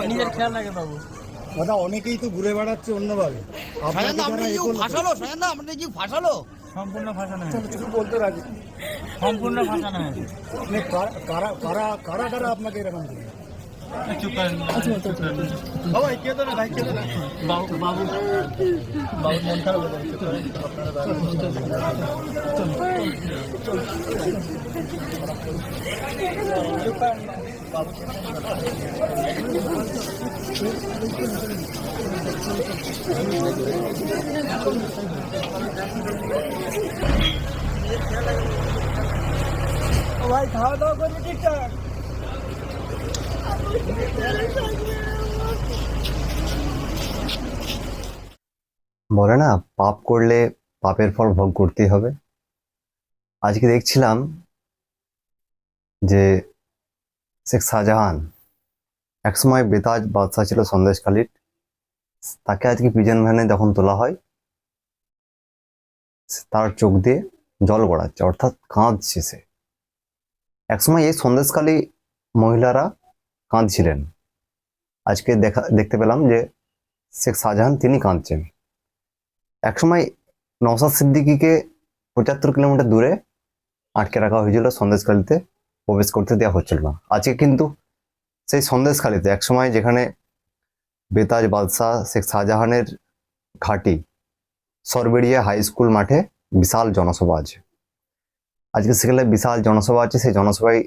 নিজের খেয়াল রাখে বাবু। দাদা অনেকেই তো ঘুরে বেড়াচ্ছে অন্যভাবে, সম্পূর্ণ ভাষা নয়, কিছু বলতে রাজি, সম্পূর্ণ ভাষা নয়। কারা কারা কারা কারা আপনাকে এরকম করে? চুপ করেন ভাই কে দেবে, ভাই কে দেবে? বাবু বাবু বাবু মন খারাপ হয়ে ভাই খাওয়া দাওয়া করবে ঠিকঠাক? বলে না, পাপ করলে পাপের ফল ভোগ করতেই হবে। আজকে দেখছিলাম যে শেখ শাহজাহান একসময় বেতাজ বাদশাহ ছিল সন্দেশখালীর, তাকে আজকে পিজন ভ্যানে যখন তোলা হয় তার চোখ দিয়ে জল গড়াচ্ছে, অর্থাৎ কাঁদছে সে। একসময় এই সন্দেশখালী মহিলারা কাঁদছিলেন, আজকে দেখতে পেলাম যে শেখ শাহজাহান তিনি কাঁদছেন। একসময় নওশাদ সিদ্দিকীকে 75 কিলোমিটার দূরে আটকে রাখা হয়েছিল, সন্দেশখালীতে প্রবেশ করতে দেওয়া হচ্ছিল না। আজকে কিন্তু সেই সন্দেশখালীতে একসময় যেখানে বেতাজ বাদশাহ শেখ শাহজাহানের ঘাঁটি, সরবেরিয়া হাই স্কুল মাঠে বিশাল জনসভা আছে। আজকে সেখানে বিশাল জনসভা আছে, সেই জনসভায়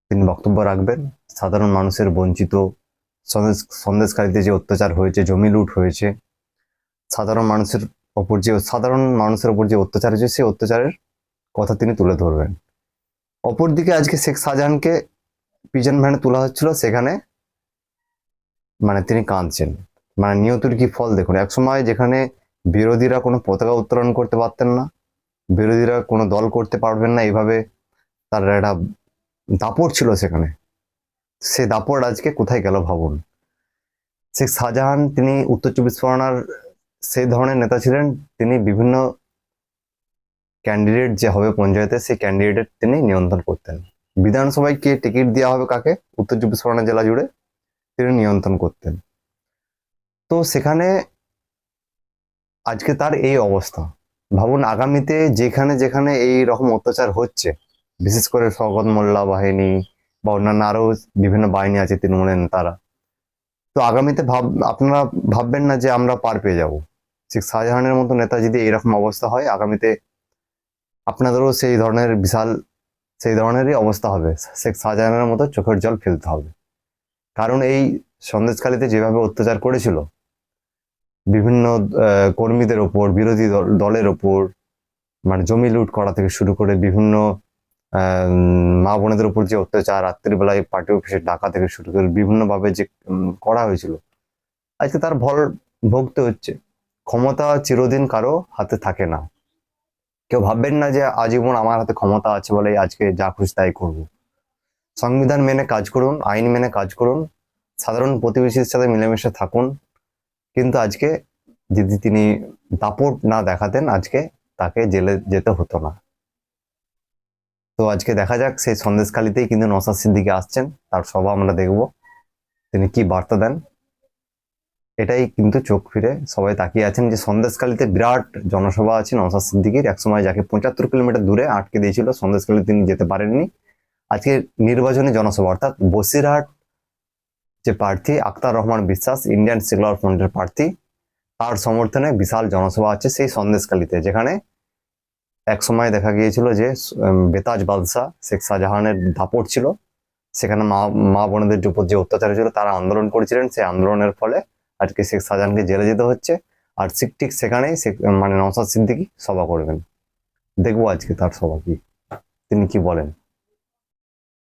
তিনি বক্তব্য রাখবেন। সাধারণ মানুষের বঞ্চিত, সন্দেশখালীতে যে অত্যাচার হয়েছে, জমি লুট হয়েছে, সাধারণ মানুষের ওপর যে অত্যাচার হয়েছে, সেই অত্যাচারের কথা তিনি তুলে ধরবেন। অপরদিকে আজকে শেখ শাহজাহানকে পিজন ভ্যানে তোলা হচ্ছিল, সেখানে তিনি কাঁদছেন। নিয়তির কি ফল দেখুন। একসময় যেখানে বিরোধীরা কোনো পতাকা উত্তোলন করতে পারতেন না, বিরোধীরা কোনো দল করতে পারবেন না, এইভাবে তার একটা দাপট ছিল সেখানে, সে দাপট আজকে কোথায় গেল ভাবুন। শেখ শাহজাহান তিনি উত্তর চব্বিশ পরগনার সেই ধরনের নেতা ছিলেন, তিনি বিভিন্ন ক্যান্ডিডেট যে হবে পঞ্চায়েতে, সেই ক্যান্ডিডেট তিনি নিয়ন্ত্রণ করতেন। বিধানসভায় কে টিকিট দেওয়া হবে কাকে, উত্তর চব্বিশ পরগনা জেলা জুড়ে তিনি নিয়ন্ত্রণ করতেন। তো সেখানে আজকে তার এই অবস্থা। ভাবুন আগামীতে যেখানে যেখানে এই রকম অত্যাচার হচ্ছে, বিশেষ করে শওকত মোল্লা বাহিনী বা অন্যান্য আরো বিভিন্ন বাহিনী আছে তৃণমূলের নেতারা, তো আগামীতে আপনারা ভাববেন না যে আমরা পার পেয়ে যাব। শেখ শাহজাহানের মতো নেতা যদি এরকম অবস্থা হয়, আগামীতে আপনাদেরও সেই ধরনেরই অবস্থা হবে। শেখ শাহজাহানের মতো চোখের জল ফেলতে হবে। কারণ এই সন্দেশখালীতে যেভাবে অত্যাচার করেছিল বিভিন্ন কর্মীদের ওপর, বিরোধী দলের ওপর, জমি লুট করা থেকে শুরু করে বিভিন্ন মা বোনেদের উপর যে অত্যাচার, রাত্রিবেলায় পার্টি অফিসে ডাকা থেকে শুরু করে বিভিন্নভাবে যে করা হয়েছিল, আজকে তার ফল ভুগতে হচ্ছে। ক্ষমতা চিরদিন কারো হাতে থাকে না। কেউ ভাববেন না যে আজীবন আমার হাতে ক্ষমতা আছে বলে আজকে যা খুশি তাই করব। সংবিধান মেনে কাজ করুন, আইন মেনে কাজ করুন, সাধারণ প্রতিবেশীর সাথে মিলেমিশে থাকুন। কিন্তু আজকে যদি তিনি দাপট না দেখাতেন, আজকে তাকে জেলে যেতে হতো না। তো আজকে দেখা যাক, সেই সন্দেশখালীতেই কিন্তু নওশাদ সিদ্দিকী আসছেন, তার সভা আমরা দেখব, তিনি কি বার্তা দেন। এটাই কিন্তু চোখ ফিরে সবাই তাকিয়ে আছেন যে সন্দেশখালীতে বিরাট জনসভা আছে নওশাদ সিদ্দিকীর। একসময় যাকে 75 কিলোমিটার দূরে আটকে দিয়েছিল, সন্দেশখালী তিনি যেতে পারেননি। আজকে নির্বাচনী জনসভা, অর্থাৎ বসিরহাট যে প্রার্থী আখতার রহমান বিশ্বাস, ইন্ডিয়ান সেকুলার ফ্রন্টের প্রার্থী, তার সমর্থনে বিশাল জনসভা আছে সেই সন্দেশখালীতে, যেখানে একসময় দেখা গিয়েছিল যে বেতাজ বাদশাহ শেখ শাহজাহানের দাপট ছিল। সেখানে মা বোনদের উপর যে অত্যাচার ছিল, তারা আন্দোলন করেছিলেন। সেই আন্দোলনের ফলে আজকে শেখ শাহজাহানকে জেলে যেতে হচ্ছে। আর ঠিক সেখানেই নওশাদ সিদ্দিকী সভা করবেন। দেখবো আজকে তার সভা কি, তিনি কি বলেন।